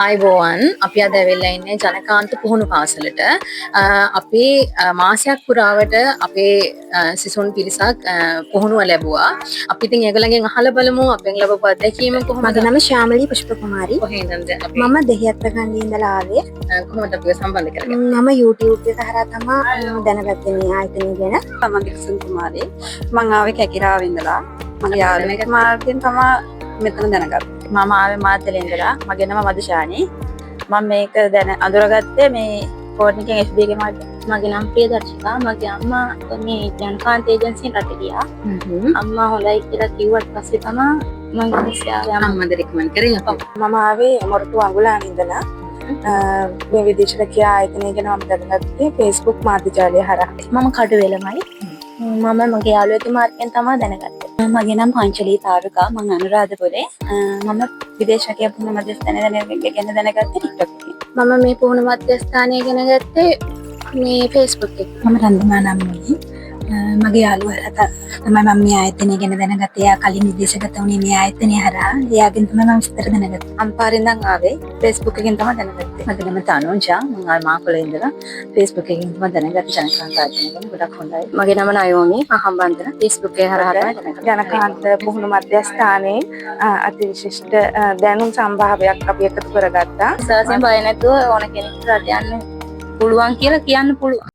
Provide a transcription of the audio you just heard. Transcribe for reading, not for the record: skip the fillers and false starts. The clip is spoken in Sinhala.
ආයිබෝවන් අපි අද ඇවිල්ලා ඉන්නේ ජනකාන්ත පුහුණු පාසලට. අපේ මාසයක් පුරාවට අපේ සිසුන් පිරිසක් පුහුණුව ලැබුවා. අපි ඉතින් ඒගොල්ලන්ගෙන් අහලා බලමු අපෙන් ලැබපු අත්දැකීම කොහොමද? මගේ නම ශාමලී පුෂ්ප කුමාරි. කොහේ ඉඳන්ද අපි? මම දෙහිඅත්තකන්ඩි ඉඳලා ආවේ. කොහොමද අපිව සම්බන්ධ කරගත්තේ? මම YouTube එක හරහා තමයි දැනගත්තේ මේ ආයතනය ගැන. මම දික්සන් කුමාරී. මම ආවේ කැකිරාව ඉඳලා. මගේ යාළුවෙක් මාර්ගෙන් තමයි මෙතන දැනගත්තේ. මම ආවේ මාතලේ ඉඳලා. මගේ නම මදුෂානි. මම මේක දැන අඳුරගත්තේ මේ ෆෝන් එකෙන් FB එකේ මගේ නම ප්‍රියදර්ශිකා. මගේ අම්මා මේ ජනකාන්ත ඒජන්සියෙන් රට ගියා. අම්මා හොඳයි කියලා කිව්වට පස්සේ තමයි මම ඉස්සෙල්ලා අම්මද රෙකමන්ඩ් කරේ අපිට. මම ආවේ මොරටු අඟුලාන ඉඳලා. මේ විදේශ රැකියා ආයතනය ගැන මම දැනගත්තේ Facebook මාධ්‍ය ජාලය හරහා. මම කඩුවෙලමයි. මම මගේ යාළුවෙකුගේ මාර්ගෙන් තමයි දැනගත්තේ. මගේ නම පංචලී තාරුකා. මම අනුරාධපුරේ. මම විදේශ රැකියා පුහුණු මධ්‍යස්ථානය ගැන දැනගත්තේ TikTok එකෙන්. මම මේ පුහුණු මධ්‍යස්ථානය ගැන ගත්තේ මේ Facebook එකේ. මම රන්දිමා නම් නෙමෙයි. මගේ යාළුවා තමයි මම මේ ආයතනය ගැන දැනගත්තේ. එයා කලින් විදේශගත වුණේ මේ ආයතනය හරහා. එයාගෙන් තමයි මම විස්තර දැනගත්තේ. අම්පාරෙන් ඉඳන් ආවේ. Facebook එකෙන් තමයි දැනගත්තේ. මගේ නම තනුජා. මම ආවේ මාකොළේ ඉඳලා. Facebook එකෙන් තමයි දැනගත්තේ ජනකාන්ත ආයතනය ගැන. ගොඩක් හොඳයි. මගේ නම නයෝමි. මම හම්බන්තන Facebook එකේ හරහා තමයි දැනගත්තේ. ජනකාන්ත පුහුණු මධ්‍යස්ථානයේ අතිවිශිෂ්ට දැනුම් සම්භාවයක් අපි එකතු කරගත්තා. සාසයෙන් බය නැතුව ඕන කෙනෙකුට රට යන්න පුළුවන් කියලා කියන්න පුළුවන්.